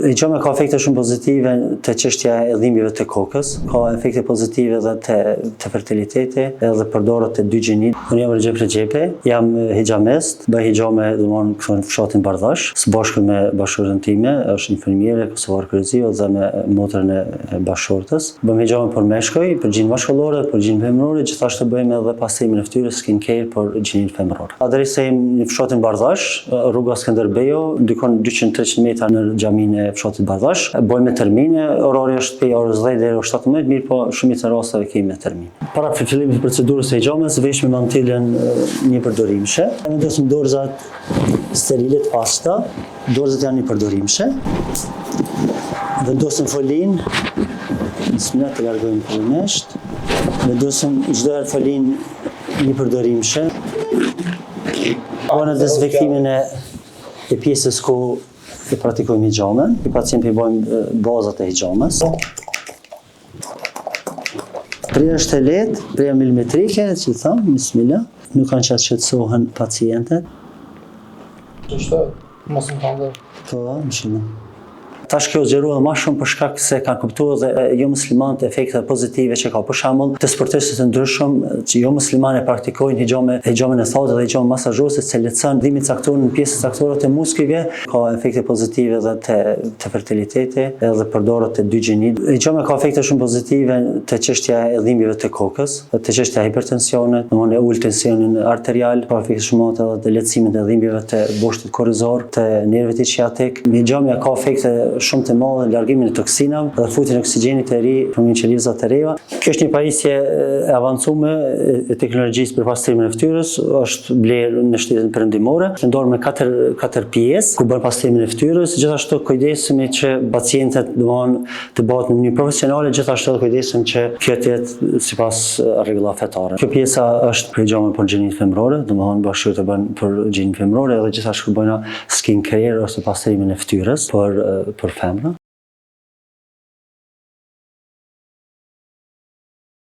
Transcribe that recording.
Hijama ka efekte shumë pozitive te çështja e dhimbjeve të kokës, ka efekte pozitive edhe te fertiliteti, edhe përdoret te dy gjinit. Unë jam Recep Recepi, jam hijamist, bëj hijame domthonë këtu në fshatin Bardhash, së bashku me bashkëshorten time, është infermiere kosovar kryesio dhe me motrën e bashkëshortës. Bëjmë hijame për meshkuj, për gjinë mashkullore, për gjinë femërore, gjithashtu bëjmë edhe pastrimin e fytyrës, skin care për gjinin femëror. Adresa im në fshatin Bardhash, rruga Skënderbeju, dikon 200-300 metra në xhaminë e fshatit Bardhash. Bëjmë termine, orari është prej orës 10 deri në 17, mirë po shumica e rasteve kemi termin. Para fillimit të procedurës së hijames, vesh me mantilën një përdorimshë. Vendosim dorëzat sterile të pasta, dorëzat janë një përdorimshë. Vendosim folin, bismillah të largojmë fillimisht. Vendosim çdo herë folin një përdorimshë. Në dezinfektimin e pjesës ku e praktikojmë hijamen, i pacientit i bëjmë bazat e hijames. Preja është e lehtë, preja milimetrike, që thamë, bismillah, nuk kanë që shqetësohen pacientët. Është mos më kanë. Po, inshallah. Tash kjo zgjerua më shumë për shkak se kanë kuptuar dhe jo muslimanët efektet pozitive që ka. Për shembull, të sportistët e ndryshëm që jo muslimanë praktikojnë hijamen e thatë dhe hijamen masazhuese që lehtëson dhimit caktuar në pjesë caktore të muskujve, ka efekte pozitive edhe te fertiliteti, edhe përdoret te dy gjinit. Hijama ka efekte shumë pozitive te çështja e dhimbjeve të kokës, te çështja e hipertensionit, domthonë ul tensionin arterial, ka efekte shumë edhe te lehtësimit e dhimbjeve të boshtit korrizor, te nervit ischiatik. Hijama ka efekte shumë të madhe në largimin e toksinave dhe futjen e oksigjenit të ri në qelizat të reja. Kjo është një pajisje e avancuar e teknologjisë për pastrimin e fytyrës, është blerë në Shtetet Perëndimore, ndorë me 4 pjesë ku bën pastrimin e fytyrës. Gjithashtu kujdesemi që pacientët domthonë të bëhet në mënyrë profesionale, gjithashtu kujdesemi që kjo të jetë sipas rregullave fetare. Kjo pjesa është për hijame për gjinin femërore, domthonë bashkëshortet bën për gjinin femërore dhe gjithashtu bëjnë skin care ose pastrimin e fytyrës për femra.